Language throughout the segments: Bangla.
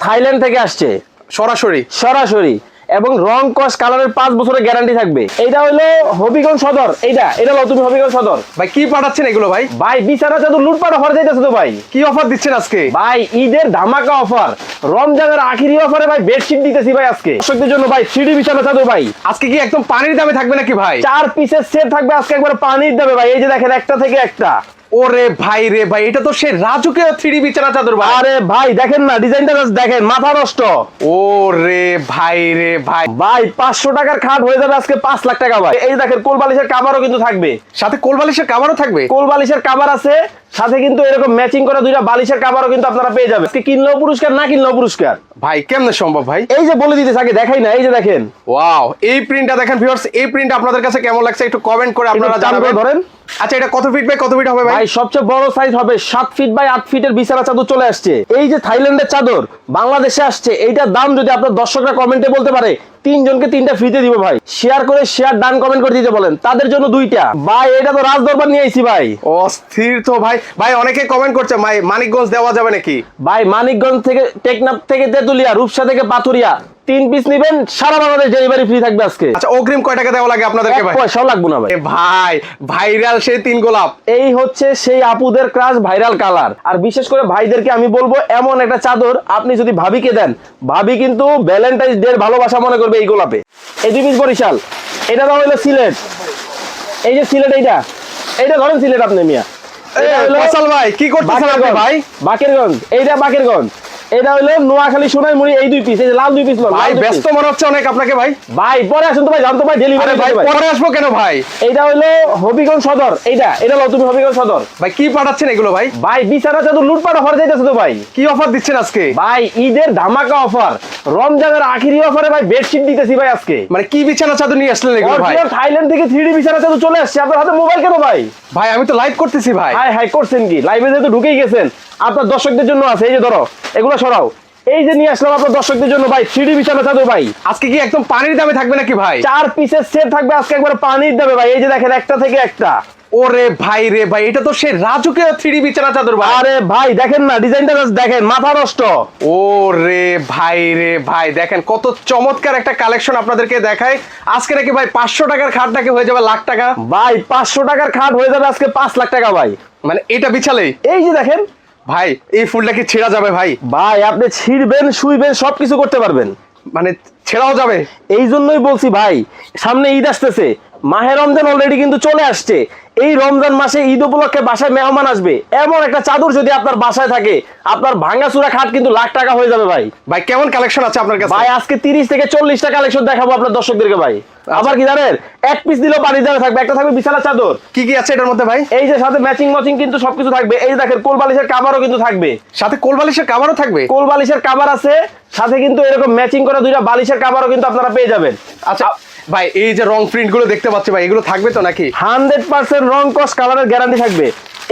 থাইল্যান্ড থেকে আসছে সরাসরি সরাসরি এবং রং কস কালারের 5 বছরের গ্যারান্টি থাকবে। এটা হলো হবিগঞ্জ সদর। এটা হলো তুমি হবিগঞ্জ সদর। ভাই কি পাঠাচ্ছেন এগুলো ভাই? ভাই বিছানা চাদর লুটপাট অফার যাইতেছে তো ভাই। কি অফার দিচ্ছেন আজকে? ভাই ঈদের ধামাকা অফার, রমজানের আখিরি অফারে ভাই বেডশিট দিতেছি ভাই আজকে দর্শকদের জন্য। ভাই 3D বিছানা চাদর ভাই আজকে কি একদম পানির দামে থাকবে নাকি ভাই? 4 পিসের সেট থাকবে আজকে একবার পানির দামে ভাই। এই যে দেখেন একটা থেকে একটা। ওরে ভাই রে ভাই, এটা তো সে রাজুকে 3D বিছানা চাদর ভাই। আরে ভাই দেখেন না ডিজাইনটা দেখেন, মাথা নষ্ট। ওরে ভাই রে ভাই, ভাই 500 টাকার খাট হয়ে যাবে আজকে 5 লাখ টাকা ভাই। এই দেখেন কোল বালিশের কাভারও কিন্তু থাকবে, সাথে কোল বালিশের কাভারও থাকবে। কোল বালিশের কাভার আছে, সাথে কিন্তু এরকম ম্যাচিং করা দুইটা বালিশের কাভারও কিন্তু আপনারা পেয়ে যাবেন। আজকে কিনলেও পুরস্কার, না কিনলেও পুরস্কার। ভাই কেমনে সম্ভব ভাই? এই যে বলে দিতে থাকে, দেখাই না, এই যে দেখেন। ওয়াও, এই প্রিন্টটা দেখেন ভিউয়ার্স, এই প্রিন্ট আপনাদের কাছে কেমন লাগছে একটু কমেন্ট করে আপনারা জানাবেন। ধরেন আচ্ছা, এটা কত ফিট বাই কত ফিট হবে ভাই? ভাই সবচেয়ে বড় সাইজ হবে 7 ফিট বাই 8 ফিটের বিছানা চাদর চলে আসছে। এই যে থাইল্যান্ডের চাদর বাংলাদেশে আসছে, এইটার দাম যদি আপনার দর্শকরা কমেন্টে বলতে পারে 3 জনকে 3টা ফ্রিতে দিব ভাই। শেয়ার করে শেয়ার ডান কমেন্ট করে দিতে বলেন, তাদের জন্য 2টা ভাই। এটা তো রাজ দরবার নিয়ে আইছি ভাই। অস্থির তো ভাই। ভাই অনেকে কমেন্ট করছে ভাই মানিকগঞ্জ দেওয়া যাবে নাকি? ভাই মানিকগঞ্জ থেকে, টেকনাফ থেকে তেতুলিয়া, রূপসা থেকে পাথুরিয়া 3 পিস নেবেন, সারা বাংলাদেশ ডেলিভারি ফ্রি থাকবে আজকে। আচ্ছা, অগ্রিম কয় টাকা দেওয়া লাগে আপনাদেরকে ভাই? পয়সাও লাগবে না ভাই। ভাই ভাইরাল সেই 3 গোলাপ। এই হচ্ছে সেই আপুদের ক্রাশ ভাইরাল কালার। আর বিশেষ করে ভাইদেরকে আমি বলবো, এমন একটা চাদর আপনি যদি ভাবিকে দেন, ভাবি কিন্তু ভ্যালেন্টাইন্স ডে ভালোবাসা মনে করবে এই গোলাপে। এই 2 পিস বরিশাল, এটা দাও হলো সিলেট। এই যে সিলেট, এইটা ধরেন সিলেট আপনি মিয়া। ফয়সাল ভাই কি করতেছেন আপনি ভাই? বাকেরগঞ্জ, এইটা বাকেরগঞ্জ। এটা হলো নোয়াখালী সোনাইমুড়ি। এই 2 পিস, এই যে লাল 2 পিস ভাই ব্যস্ত মনে হচ্ছে অনেক আপনাকে ভাই। ভাই পরে আসুন তো ভাই, জানতো ভাই ডেলিভারি ভাই পরে আসবো কেন ভাই? এইটা হলো হবিগঞ্জ সদর। এটা হলো তুমি হবিগঞ্জ সদর। ভাই কি পাঠাচ্ছেন এগুলো ভাই? ভাই বিছানা চাদর লুটপাট অফার যাইতেছে তো ভাই। কি অফার দিচ্ছেন আজকে? ভাই ঈদের ধামাকা অফার, রমজানের আখিরি অফারে ভাই বেডশিট দিতেছি ভাই আজকে। মানে কি বিছানা চাদর নিয়ে আসলেন এগুলো ভাই? থাইল্যান্ড থেকে 3D বিছানা চাদর চলে আসছে। আপনার হাতে মোবাইল কেন ভাই? ভাই আমি তো লাইভ করতেছি ভাই। হাই করছেন কি? লাইভে যেহেতু ঢুকেই গেছেন, আপনার দর্শকদের জন্য আছে। এই যে ধরো, এগুলো সরাও। এই যে নিয়ে আসলাম আপনার দর্শকদের জন্য ভাই 3D বিছানা চাদর ভাই। আজকে কি একদম পানির দামে থাকবে নাকি ভাই? 4 পিসের সেট থাকবে আজকে একবার পানির দামে ভাই। এই যে দেখেন একটা থেকে একটা। ওরে ভাই রে ভাই, এটা তো সে রাজুকে 3D বিছানা চাদর ভাই। আরে ভাই দেখেন না ডিজাইনটা দেখেন, মাথা নষ্ট। ওরে ভাই রে ভাই, দেখেন কত চমৎকার একটা কালেকশন আপনাদেরকে দেখাই। আজকে নাকি ভাই 500 টাকার খাট নাকি হয়ে যাবে লাখ টাকা। ভাই 500 টাকার খাট হয়ে যাবে আজকে 5 লাখ টাকা ভাই। মানে এটা বিছালেই এই যে দেখেন ভাই, এই ফুলটা কি ছেঁড়া যাবে ভাই? ভাই আপনি ছিড়বেন, শুইবেন, সবকিছু করতে পারবেন, মানে ছেঁড়াও যাবে। এই জন্যই বলছি ভাই, সামনে ঈদ আসতেছে, মাহে রমজান অলরেডি কিন্তু চলে আসছে। এই রমজান মাসে ঈদ উপলক্ষে বাসায় মেহমান আসবে, এমন একটা চাদর যদি আপনার বাসায় থাকে, আপনার ভাঙাচুরা খাট কিন্তু লাখ টাকা হয়ে যাবে ভাই। ভাই কেমন কালেকশন আছে আপনার কাছে? ভাই আজকে 30 থেকে 40টা কালেকশন দেখাবো আপনার দর্শকদেরকে ভাই। আবার কি জানেন, 1 পিস দিলেও পানি দামে থাকবে। একটা থাকবে বিছানা চাদর। কি কি আছে এটার মধ্যে ভাই? এই যে সাথে ম্যাচিং কিন্তু সবকিছু থাকবে। এই দেখেন কোল বালিশের কাভারও কিন্তু থাকবে, সাথে কোল বালিশের কাভারও থাকবে। কোল বালিশের কাভার আছে, সাথে কিন্তু এরকম ম্যাচিং করা দুইটা বালিশের কাভারও কিন্তু আপনারা পেয়ে যাবেন। আচ্ছা ভাই, এই যে রং প্রিন্ট গুলো দেখতে পাচ্ছি ভাই, এগুলো থাকবে তো নাকি? 100% রং কস কালারের গ্যারান্টি থাকবে।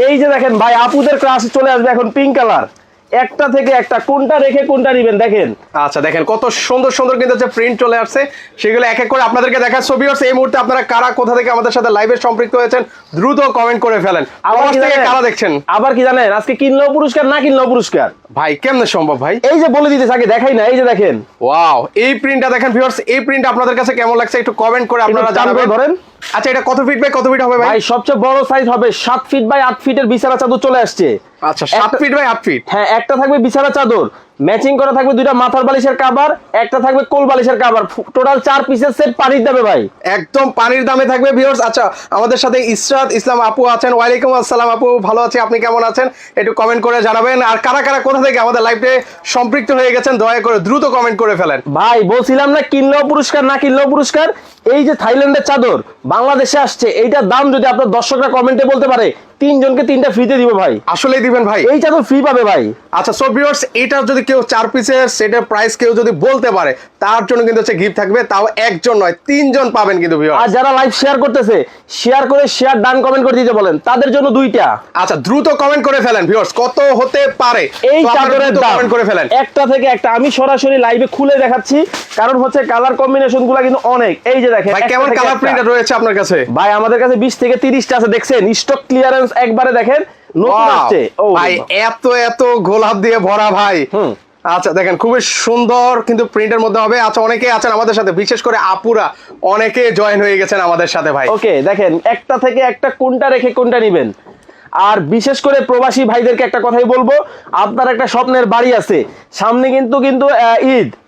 এই যে দেখেন ভাই, আপুদের ক্লাস চলে আসবে এখন পিঙ্ক কালার। একটা থেকে একটা, কোনটা রেখে কোনটা নেবেন দেখেন। আচ্ছা দেখেন কত সুন্দর সুন্দর কিন্তু যে প্রিন্ট চলে আসছে, সেগুলো এক এক করে আপনাদেরকে দেখা ছবি আসছে। এই মুহূর্তে আপনারা কারা কোথা থেকে আমাদের সাথে লাইভে সম্পৃক্ত হয়েছেন দ্রুত কমেন্ট করে ফেলেন। আবার থেকে কারা দেখছেন? আবার কি জানেন, আজকে কিনলেও পুরস্কার, না কিনলেও পুরস্কার। ভাই কেমনে সম্ভব ভাই? এই যে বলে দিতে থাকে, দেখাই না, এই যে দেখেন। ওয়াও, এই প্রিন্টটা দেখেন ভিউয়ার্স, এই প্রিন্ট আপনাদের কাছে কেমন লাগছে একটু কমেন্ট করে আপনারা জানাবেন। ধরেন আচ্ছা, এটা কত ফিট বাই কত ফিট হবে ভাই? ভাই সবচেয়ে বড় সাইজ হবে 7 ফিট বাই 8 ফিটের বিছানা চাদর চলে আসছে। আচ্ছা 7 ফিট বাই 8 ফিট। হ্যাঁ, একটা থাকবে বিছানা চাদর, ম্যাচিং করা থাকবে দুইটা মাথার বালিশের কভার, একটা থাকবে কোল বালিশের কভার। টোটাল 4 পিসের সেট পানির দামে ভাই, একদম পানির দামে থাকবে ভিউয়ার্স। আচ্ছা, আমাদের সাথে ইসরাত ইসলাম আপু আছেন। ওয়ালাইকুম আসসালাম আপু, ভালো আছি, আপনি কেমন আছেন একটু কমেন্ট করে জানাবেন। আর কারা কারা কোথা থেকে আমাদের লাইভে সম্পৃক্ত হয়ে গেছেন দয়া করে দ্রুত কমেন্ট করে ফেলেন। ভাই বলছিলাম না কিনলেও পুরস্কার, না কিনলেও পুরস্কার। এই যে থাইল্যান্ডের চাদর বাংলাদেশে আসছে, এইটার দাম যদি আপনার দর্শকরা কমেন্টে বলতে পারে 3 জনকে 3টা ফ্রিতে দিব ভাই। আসলেই দিবেন ভাই? এই চাদর ফ্রি পাবে ভাই। আচ্ছা সো ভিউয়ার্স, এটা যদি কেউ 4 পিসের সেটের প্রাইস কেউ যদি বলতে পারে, তার জন্য কিন্তু হচ্ছে গিফট থাকবে, তাও একজন নয় 3 জন পাবেন কিন্তু ভিউয়ার্স। আর যারা লাইভ শেয়ার করতেছে, শেয়ার করে শেয়ার ডান কমেন্ট করে দিতে বলেন, তাদের জন্য 2টা। আচ্ছা দ্রুত কমেন্ট করে ফেলেন ভিউয়ার্স, কত হতে পারে এই চাদরের দাম কমেন্ট করে ফেলেন। একটা থেকে একটা আমি সরাসরি লাইভে খুলে দেখাচ্ছি, কারণ হচ্ছে কালার কম্বিনেশন গুলা কিন্তু অনেক। এই যে দেখেন ভাই কেমন কালার প্রিন্ট রয়েছে আপনার কাছে? ভাই আমাদের কাছে 20 থেকে 30টা আছে, দেখছেন স্টক ক্লিয়ারেন্স একবারে দেখেন, নতুন আসছে। ভাই এত এত গোলাপ দিয়ে ভরা ভাই। আচ্ছা দেখেন খুবই সুন্দর কিন্তু প্রিন্টের মধ্যে হবে। আচ্ছা অনেকেই আছেন আমাদের সাথে, বিশেষ করে আপুরা অনেকে জয়েন হয়ে গেছেন আমাদের সাথে ভাই। ওকে দেখেন একটা থেকে একটা কোনটা রেখে কোনটা নিবেন। আর বিশেষ করে প্রবাসী ভাইদেরকে একটা কথাই বলবো, আপনার একটা স্বপ্নের বাড়ি আছে সামনে, কিন্তু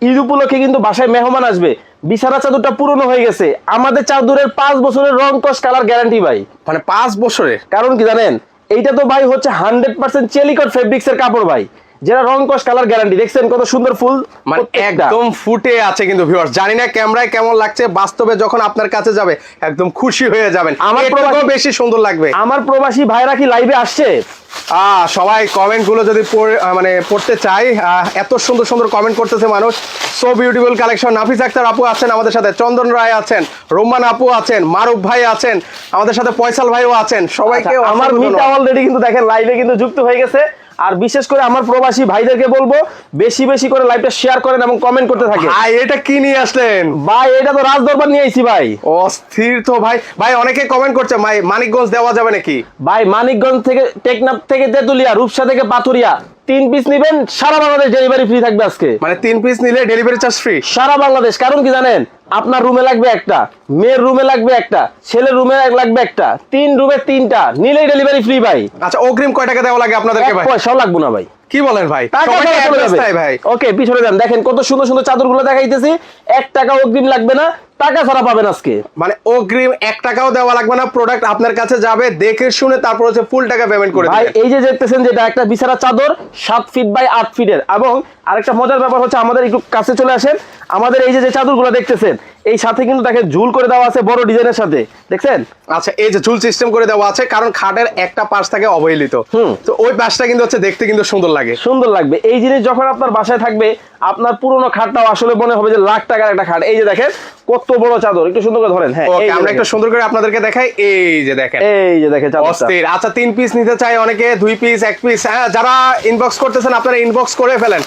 ঈদ উপলক্ষে কিন্তু বাসায় মেহমান আসবে, বিছানা চাদরটা পুরনো হয়ে গেছে, আমাদের চাদরের 5 বছরের রং কস কালার গ্যারান্টি ভাই। মানে 5 বছরের? কারণ কি জানেন, এইটা তো ভাই হচ্ছে 100% চেলিকট ফেব্রিক্স এর কাপড় ভাই, যেটা রং কস কালার গ্যারান্টি। দেখছেন কত সুন্দর ফুল, মানে একদম ফুটে আছে কিন্তু ভিউয়ার্স। জানি না ক্যামেরায় কেমন লাগছে, বাস্তবে যখন আপনার কাছে যাবে একদম খুশি হয়ে যাবেন। আমার বেশি সুন্দর লাগবে। আমার প্রবাসী ভাইরা কি লাইভে আসছে? সবাই কমেন্ট গুলো যদি পড়তে চাই, এত সুন্দর সুন্দর কমেন্ট করতেছে মানুষ। So beautiful collection. Nafis Akter আপু আছেন আমাদের সাথে, চন্দন রায় আছেন, রোমান আপু আছেন, মারুফ ভাই আছেন আমাদের সাথে, ফয়সাল ভাইও আছেন। সবাইকে আমার মিটা অলরেডি কিন্তু দেখেন লাইভে কিন্তু যুক্ত হয়ে গেছে। আর বিশেষ করে আমার প্রবাসী ভাইদেরকে বলবো বেশি বেশি করে লাইভটা শেয়ার করেন এবং কমেন্ট করতে থাকেন। ভাই এটা কি নিয়ে আসলেন? ভাই এটা তো রাজ দরবার নিয়ে আইছি ভাই। অস্থির তো ভাই। ভাই অনেকে কমেন্ট করছে ভাই মানিকগঞ্জ দেওয়া যাবে নাকি? ভাই মানিকগঞ্জ থেকে, টেকনাফ থেকে তেতুলিয়া, রূপসা থেকে পাথুরিয়া 3 পিস নিবেন, সারা বাংলাদেশ ডেলিভারি ফ্রি থাকবে আজকে। মানে 3 পিস নিলে ডেলিভারি চার্জ ফ্রি সারা বাংলাদেশ। কারণ কি জানেন, আপনার রুমে লাগবে একটা, মেয়ের রুমে লাগবে একটা, ছেলের রুমে লাগবে একটা, 3 রুমে 3টা নিলেই ডেলিভারি ফ্রি ভাই। আচ্ছা অগ্রিম কয় টাকা দেওয়া লাগে আপনাদেরকে ভাই? পয়সাও লাগবে না ভাই। কি বলেন ভাই? ভাই ওকে পিছনে যান, দেখেন কত সুন্দর সুন্দর চাদরগুলো দেখাইতেছি। 1 টাকা অগ্রিম লাগবে না, টাকা ছাড়া পাবেন আজকে। মানে অগ্রিম 1 টাকাও দেওয়া লাগবে না, প্রোডাক্ট আপনার কাছে যাবে, দেখে শুনে তারপর হচ্ছে ফুল টাকা পেমেন্ট করে ভাই। দিবেন। এই যে দেখতেছেন, যেটা একটা বিছানা চাদর 7 ফিট বাই 8 ফিটের। এবং আরেকটা মজার ব্যাপার হচ্ছে, আমাদের একটু কাছে চলে আসেন, আমাদের এই যে চাদরগুলো দেখতেছেন এই সাথে কিন্তু দেখেন ঝুল করে দেওয়া আছে বড় ডিজাইনের সাথে, দেখছেন? আচ্ছা এই যে ঝুল সিস্টেম করে দেওয়া আছে, কারণ খাটের একটা পাশ থাকে অবহেলিত, তো ওই পাশটা কিন্তু হচ্ছে দেখতে কিন্তু সুন্দর লাগে। সুন্দর লাগবে। এই জিনিস যখন আপনার বাসায় থাকবে, আপনার পুরনো খাটটাও আসলে মনে হবে যে লাখ টাকার একটা খাট। এই যে দেখেন কত বড় চাদর, একটু সুন্দর করে ধরেন। হ্যাঁ আমরা একটু সুন্দর করে আপনাদেরকে দেখাই। এই যে দেখেন, অস্থির। আচ্ছা 3 পিস নিতে চাই অনেকে, 2 পিস, 1 পিস। হ্যাঁ যারা ইনবক্স করতেছেন আপনারা ইনবক্স করে ফেলেন,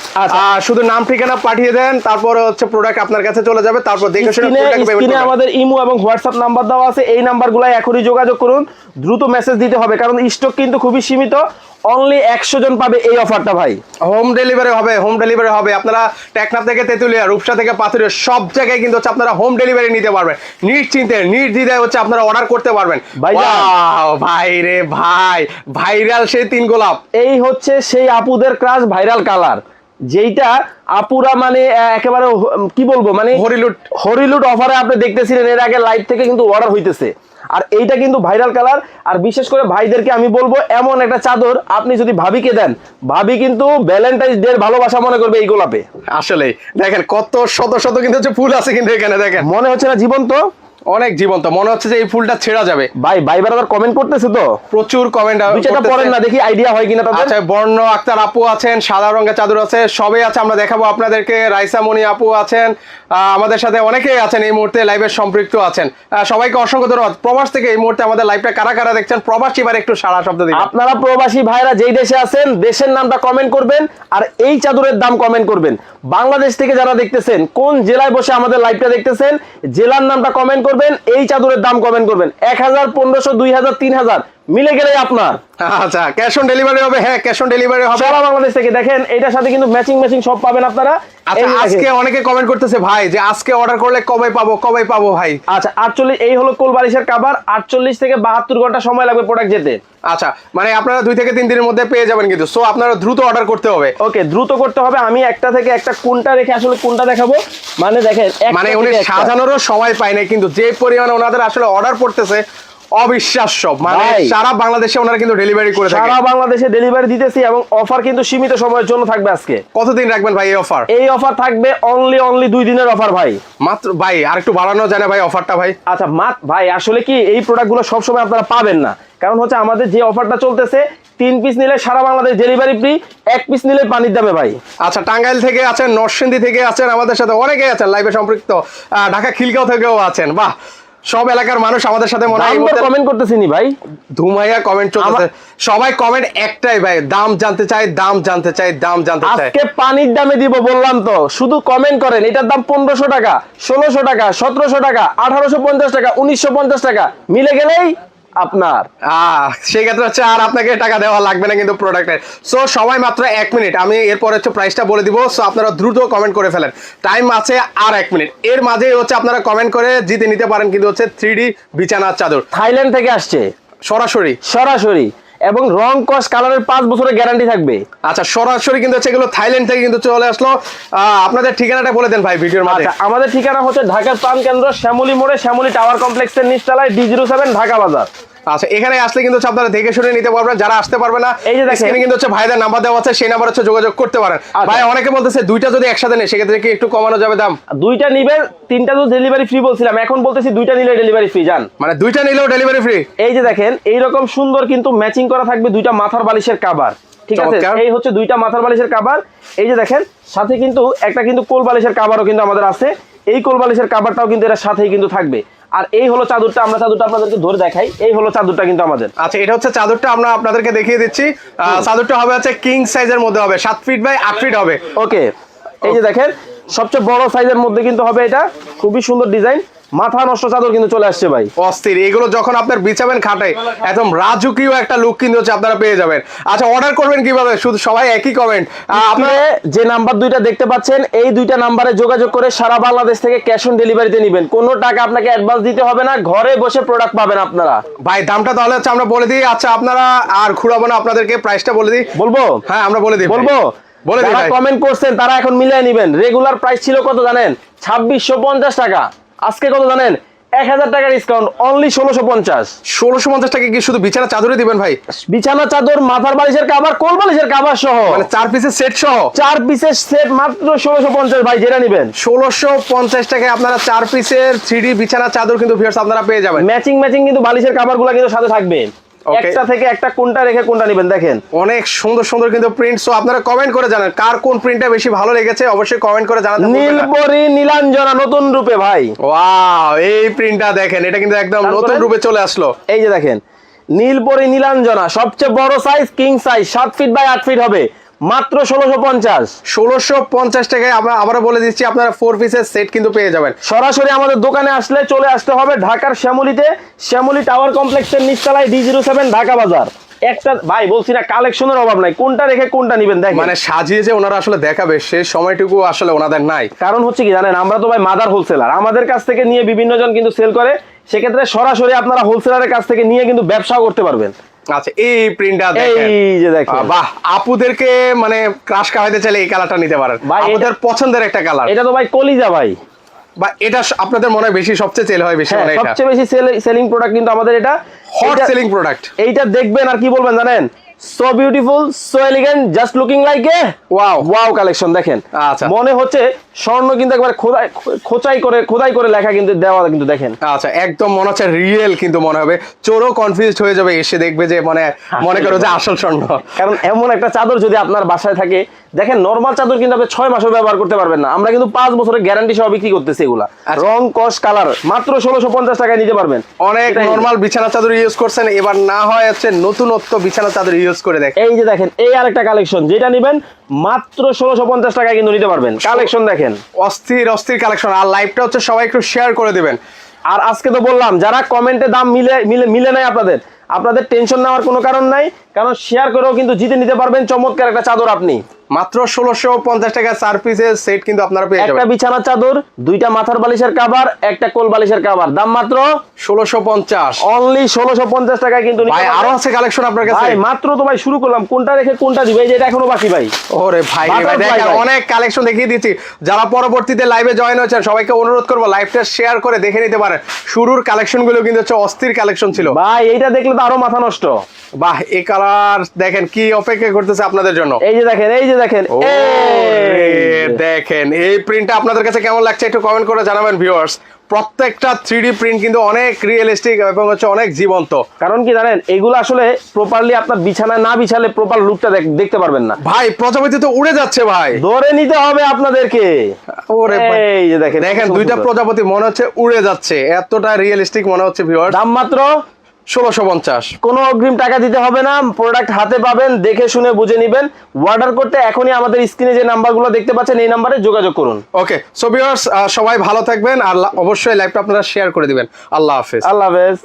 শুধু নাম ঠিকানা পাঠিয়ে দেন, তারপর হচ্ছে প্রোডাক্ট আপনার কাছে চলে যাবে, তারপর দেখে শুনে স্ক্রিনে আমাদের ইমো এবং হোয়াটসঅ্যাপ নাম্বার দেওয়া আছে। এই নাম্বারগুলো এখনই যোগাযোগ করুন, দ্রুত মেসেজ দিতে হবে, কারণ স্টক কিন্তু খুবই সীমিত। অনলি 100 জন পাবে এই অফারটা ভাই। হোম ডেলিভারি হবে, হোম ডেলিভারি হবে। আপনারা টেকনাফ থেকে তেতুলিয়া, রূপসা থেকে পাথুরিয়া সব জায়গায় কিন্তু হচ্ছে আপনারা হোম ডেলিভারি নিতে পারবেন নিশ্চিন্তে, নির্দ্বিধায় হচ্ছে আপনারা অর্ডার করতে পারবেন। ভাই রে ভাই, ভাইরাল সেই 3 গোলাপ। এই হচ্ছে সেই আপুদের ক্রাশ ভাইরাল কালার, যেইটা আপুরা মানে একেবারে কি বলবো, মানে হরিলুট অফারে আপনি দেখতেছিলেন এর আগে লাইভ থেকে কিন্তু অর্ডার হইতেছে। আর এইটা কিন্তু ভাইরাল কালার। আর বিশেষ করে ভাইদেরকে আমি বলবো, এমন একটা চাদর আপনি যদি ভাবিকে দেন, ভাবি কিন্তু ভ্যালেন্টাইন্স ডে ভালোবাসা মনে করবে এই গোলাপে। আসলে দেখেন কত শত শত কিন্তু হচ্ছে ফুল আছে, কিন্তু এখানে দেখেন মনে হচ্ছে না জীবন্ত? অনেক জীবন্ত মনে হচ্ছে যে এই ফুলটা ছেড়া যাবে। ভাই বারবার কমেন্ট করতেছে তো, প্রচুর কমেন্ট পড়েন না, দেখি আইডিয়া হয় কিনা তাদের। আচ্ছা বর্ণ আক্তার আপু আছেন, সাদা রঙের চাদর আছে, সবই আছে, আমরা দেখাবো আপনাদেরকে। রাইসা মনি আপু আছেন আমাদের সাথে, অনেকেই আছেন এই মুহূর্তে লাইভে সম্পৃক্ত আছেন। সবাইকে অসংখ্য ধন্যবাদ। প্রবাস থেকে এই মুহূর্তে আমাদের লাইভটা কারা কারা দেখছেন, প্রবাসী এবার একটু সারা শব্দ দিন। আপনারা প্রবাসী ভাইরা যেই দেশে আছেন, দেশের নামটা কমেন্ট করবেন আর এই চাদরের দাম কমেন্ট করবেন। বাংলাদেশ থেকে যারা দেখতেছেন, কোন জেলায় বসে আমাদের লাইভটা দেখতেছেন, জেলার নামটা কমেন্ট করবেন, এই চাদরের দাম কমেন্ট করবেন। 1000, 1500, 2000, 3000 মিলে গেলেই আপনার। আচ্ছা ক্যাশ অন ডেলিভারি হবে? হ্যাঁ ক্যাশ অন ডেলিভারি হবে সারা বাংলাদেশ থেকে। দেখেন এটার সাথে কিন্তু ম্যাচিং সব পাবেন আপনারা। আচ্ছা আজকে অনেকে কমেন্ট করতেছে ভাই যে আজকে অর্ডার করলে কবে পাবো ভাই? আচ্ছা 48, এই হলো কোল বালিশের কভার, 48 থেকে 72 ঘন্টা সময় লাগবে প্রোডাক্ট যেতে। আচ্ছা মানে আপনারা 2 থেকে 3 দিনের মধ্যে পেয়ে যাবেন, কিন্তু সো আপনারা দ্রুত অর্ডার করতে হবে। ওকে দ্রুত করতে হবে। আমি একটা থেকে একটা কোনটা রেখে আসলে কোনটা দেখাবো, মানে দেখেন মানে উনি সাজানোরও সময় পায় না, কিন্তু যে পরিমাণে ওনাদের আসলে অর্ডার পড়তেছে অবিশ্বাস্য। মানে সারা বাংলাদেশে ওনারা কিন্তু ডেলিভারি করে থাকে। সারা বাংলাদেশে ডেলিভারি দিতেছি এবং অফার কিন্তু সীমিত সময়ের জন্য থাকবে। আজকে কতদিন রাখবেন ভাই এই অফার? এই অফার থাকবে অনলি 2 দিনের অফার ভাই, মাত্র। ভাই আর একটু বাড়ানো যায় না ভাই অফারটা ভাই? আচ্ছা ভাই আসলে কি এই প্রোডাক্টগুলো সবসময় আপনারা পাবেন না, কারণ হচ্ছে আমাদের যে অফারটা চলতেছে 3 পিস নিলে সারা বাংলাদেশ ডেলিভারি ফ্রি, 1 পিস নিলে পানির দামে ভাই। আচ্ছা টাঙ্গাইল থেকে আছেন, নরসিংদী থেকে আছেন আমাদের সাথে, অনেকেই আছেন লাইভে সম্পৃক্ত, ঢাকা খিলগাঁও থেকেও আছেন। বাহ, সব এলাকার মানুষ আমাদের সাথে মনে হয় কমেন্ট করতেছিনি ভাই, ধুমাইয়া কমেন্ট চলতেছে। সবাই কমেন্ট একটাই ভাই, দাম জানতে চাই। আজকে পানির দামে দিব বললাম তো, শুধু কমেন্ট করেন। এটার দাম 1500 টাকা, 1600 টাকা, 1700 টাকা, 1850 টাকা, 1950 টাকা, মিলে গেলেই আপনার। সেই ক্ষেত্রে হচ্ছে আর আপনাকে টাকা দেওয়া লাগবে না কিন্তু প্রোডাক্টের। সো সবাই মাত্র 1 মিনিট, আমি এরপর হচ্ছে প্রাইসটা বলে দিব। সো আপনারা দ্রুত কমেন্ট করে ফেলেন, টাইম আছে আর 1 মিনিট। এর মাঝে হচ্ছে আপনারা কমেন্ট করে জিতে নিতে পারেন কিন্তু হচ্ছে 3D বিছানার চাদর। থাইল্যান্ড থেকে আসছে সরাসরি, এবং রং কস কালারের 5 বছরের গ্যারান্টি থাকবে। আচ্ছা, সরাসরি কিন্তু হচ্ছে এগুলো থাইল্যান্ড থেকে কিন্তু চলে আসলো। আপনাদের ঠিকানাটা বলে দেন ভাই ভিডিওর মধ্যে। আচ্ছা, আমাদের ঠিকানা হচ্ছে ঢাকার প্রাণকেন্দ্র শ্যামলী মোড়ে, শ্যামলী টাওয়ার কমপ্লেক্সের নিচতলায়, D07 ঢাকা বাজার। আচ্ছা, এখানে আসলে কিন্তু হচ্ছে আপনারা দেখে শুনে নিতে পারবেন। যারা আসতে পারবে না, এই যে দেখেন, স্ক্রিনে কিন্তু হচ্ছে ভাইদের নাম্বার দেওয়া আছে, সেই নাম্বার হচ্ছে যোগাযোগ করতে পারেন। ভাই অনেকে বলতেছে দুইটা যদি একসাথে নেই সেক্ষেত্রে কি একটু কমানো যাবে দাম? দুইটা নিবে, 3টা তো ডেলিভারি ফ্রি বলছিলাম, এখন বলতেছি 2টা নিলে ডেলিভারি ফ্রি। জান, মানে 2টা নিলেও ডেলিভারি ফ্রি। এই যে দেখেন, এইরকম সুন্দর কিন্তু ম্যাচিং করা থাকবে 2টা মাথার বালিশের কভার। ঠিক আছে, এই হচ্ছে 2টা মাথার বালিশের কভার। এই যে দেখেন, সাথে কিন্তু একটা কিন্তু কোল বালিশের কভারও কিন্তু আমাদের আছে। এই কোল বালিশের কভারটাও কিন্তু এর সাথেই কিন্তু থাকবে। আর এই হলো চাদরটা, আমরা চাদরটা আপনাদেরকে ধরে দেখাই। এই হলো চাদরটা কিন্তু আমাদের। আচ্ছা, এটা হচ্ছে চাদরটা, আমরা আপনাদেরকে দেখিয়ে দিচ্ছি। চাদরটা হবে হচ্ছে কিং সাইজের মধ্যে হবে, 7 ফিট বাই 8 ফিট হবে। ওকে, এই যে দেখেন, সবচেয়ে বড় সাইজের মধ্যে কিন্তু হবে এটা। খুবই সুন্দর ডিজাইন, মাথা নষ্ট চাদর কিন্তু চলে আসছে ভাই। অস্থির, এগুলো যখন আপনার বিছাবেন খাটে একদম রাজকীয় একটা লুক কিন্তু হচ্ছে আপনারা পেয়ে যাবেন। আচ্ছা, অর্ডার করবেন কিভাবে? শুধু সবাই একই কমেন্ট। আপনারা যে নাম্বার 2টা দেখতে পাচ্ছেন, এই 2টা নাম্বারে যোগাযোগ করে সারা বাংলাদেশ থেকে ক্যাশ অন ডেলিভারিতে নেবেন। কোনো টাকা আপনাকে অ্যাডভান্স দিতে হবে না, ঘরে বসে প্রোডাক্ট পাবেন আপনারা। ভাই দামটা তাহলে হচ্ছে আমরা বলে দিই। আচ্ছা, আপনারা আর ঘুরাবো না, আপনাদেরকে প্রাইসটা বলে দিই। বলবো? হ্যাঁ, আমরা বলে দিই। যারা কমেন্ট করছেন তারা এখন মিলিয়ে নেবেন। রেগুলার প্রাইস ছিল কত জানেন? 2650 টাকা। আজকে কত জানেন? 1000 টাকা ডিসকাউন্ট, অনলি 1650। 1650 টাকা কি শুধু বিছানা চাদরই দিবেন ভাই? বিছানা চাদর, মাথার বালিশের কভার, কোল বালিশের কভার সহ, মানে 4 পিসের সেট সহ, 4 পিসের সেট মাত্র 1650 ভাই। যেটা নেবেন 1650 টাকায় আপনারা 4 পিসের 3D বিছানা চাদর কিন্তু ভিউয়ার্স আপনারা পেয়ে যাবেন। ম্যাচিং কিন্তু বালিশের কভারগুলো কিন্তু সাথে থাকবে। একটা থেকে একটা কোনটা রেখে কোনটা নেবেন দেখেন, অনেক সুন্দর কিন্তু প্রিন্ট। সো আপনারা কমেন্ট করে জানান কার কোন প্রিন্টটা বেশি ভালো লেগেছে, অবশ্যই কমেন্ট করে জানাতে ভুলবেন না। নীলপরি নীলাঞ্জনা নতুন রূপে ভাই। ওয়াও, এই প্রিন্টটা দেখেন, এটা কিন্তু একদম নতুন রূপে চলে আসলো। এই যে দেখেন, নীলপরি নীলাঞ্জনা, সবচেয়ে বড় size king size, 7 feet by 8 feet হবে, মাত্র 1650 টাকায়। আমরা আবারও বলে দিচ্ছি, আপনারা 4 পিসের সেট কিন্তু পেয়ে যাবেন। সরাসরি আমাদের দোকানে আসলে চলে আসতে হবে ঢাকার শ্যামলীতে, শ্যামলী টাওয়ার কমপ্লেক্সের নিচতলায়, D07 ঢাকা বাজার। একটা ভাই বলছি না, কালেকশনের অভাব নাই, কোনটা রেখে কোনটা নেবেন দেখেন। মানে সাজিয়ে যে ওনারা আসলে দেখাবে সেই সময়টুকু আসলে ওনাদের নাই। কারণ হচ্ছে কি জানেন, আমরা তো ভাই মাদার হোলসেলার, আমাদের কাছ থেকে নিয়ে বিভিন্ন জন কিন্তু সেল করে। সেক্ষেত্রে সরাসরি আপনারা হোলসেলারের কাছ থেকে নিয়ে কিন্তু ব্যবসাও করতে পারবেন। আচ্ছা, এই প্রিন্টটা দেখেন, এই যে দেখেন, বাহ, আপুদেরকে মানে ক্রাশ খাওয়াইতে চাইলে এই কালারটা নিতে পারেন। আপুদের পছন্দের একটা কালার। এটা তো ভাই কলিজা ভাই। বা এটা আপনাদের মনে হয় বেশি সবচেয়ে সেল হয় বেশি, মানে এটা সবচেয়ে বেশি সেলিং প্রোডাক্ট কিন্তু আমাদের এটা, হট সেলিং প্রোডাক্ট। এইটা দেখবেন আর কি বলবেন জানেন, so beautiful, so elegant, just looking like a wow collection. দেখেন, আচ্ছা, মনে হচ্ছে স্বর্ণ কিন্তু একবার খোদাই করে লেখা কিন্তু দেওয়া, কিন্তু দেখেন। আচ্ছা, একদম মনে হচ্ছে রিয়েল, কিন্তু মনে হবে চোরও কনফিউজড হয়ে যাবে এসে দেখবে যে মানে মনে করো যে আসল স্বর্ণ। কারণ এমন একটা চাদর যদি আপনার বাসায় থাকে, দেখেন নরমাল চাদর কিন্তু আপনি 6 মাসও ব্যবহার করতে পারবেন না। আমরা কিন্তু 5 বছরের গ্যারান্টি সহ বিক্রি করতেছি এগুলা। রং কস কালার মাত্র 1650 টাকায় নিতে পারবেন। অনেক নরমাল বিছানা চাদর ইউজ করছেন, এবার না হয় হচ্ছে নতুনত্ব বিছানা চাদর ইউজ করে দেখেন। এই যে দেখেন, এই আরেকটা কালেকশন, যেটা নেবেন মাত্র 1650 টাকায় কিন্তু নিতে পারবেন। কালেকশন দেখেন, অস্থির কালেকশন। আর লাইভটা হচ্ছে সবাই একটু শেয়ার করে দিবেন। আর আজকে তো বললাম, যারা কমেন্টে দাম মিলে নাই আপনাদের টেনশন নেওয়ার কোনো কারণ নাই, কারণ শেয়ার করেও কিন্তু জিতে নিতে পারবেন চমৎকার একটা চাদর। আপনি মাত্র 1650 টাকা 4 পিসের সেট কিন্তু আপনারা পেয়ে যাবেন। একটা বিছানা চাদর, 2টা মাথার বালিশের কভার, একটা কোল বালিশের কভার, দাম মাত্র 1650, অনলি 1650 টাকায় কিন্তু ভাই আরো আছে কালেকশন আপনার কাছে। ভাই মাত্র তো ভাই শুরু করলাম, কোনটা রেখে কোনটা দিবে, এই যে এটা এখনো বাকি ভাই। ওরে ভাই, দেখেন অনেক কালেকশন দেখিয়ে দিয়েছি। যারা পরবর্তীতে লাইভে জয়েন হয়েছেন সবাইকে অনুরোধ করবো লাইভটা শেয়ার করে দেখে নিতে পারেন। শুরুর কালেকশন গুলো কিন্তু হচ্ছে অস্থির কালেকশন ছিল ভাই। এইটা দেখলে তো আরো মাথা নষ্ট। বাহ, এই কালার দেখেন কি অপেক্ষা করতেছে আপনাদের জন্য। এই যে দেখেন, দেখেন এই প্রিন্টটা আপনাদের কাছে কেমন লাগছে একটু কমেন্ট করে জানাবেন ভিউয়ার্স। প্রত্যেকটা 3D প্রিন্ট কিন্তু অনেক রিয়েলিস্টিক এবং হচ্ছে অনেক জীবন্ত। কারণ কি জানেন, এগুলো আসলে প্রপারলি আপনার বিছানায় না বিছালে প্রপার লুকটা দেখতে পারবেন না ভাই। প্রজাপতি তো উড়ে যাচ্ছে ভাই, ধরে নিতে হবে আপনাদেরকে। ওরে এই যে দেখেন, 2টা প্রজাপতি মনে হচ্ছে উড়ে যাচ্ছে, এতটা রিয়েলিস্টিক মনে হচ্ছে ভিউয়ার্স। দাম মাত্র 1650। কোনো অগ্রিম টাকা দিতে হবে না, প্রোডাক্ট হাতে পাবেন, দেখে শুনে বুঝে নেবেন। অর্ডার করতে এখনই আমাদের স্ক্রিনে যে নাম্বারগুলো দেখতে পাচ্ছেন এই নাম্বারে যোগাযোগ করুন। ওকে, সো ভিউয়ার্স সবাই ভালো থাকবেন, আর অবশ্যই লাইভটা আপনারা শেয়ার করে দিবেন। আল্লাহ হাফেজ। আল্লাহ হাফেজ।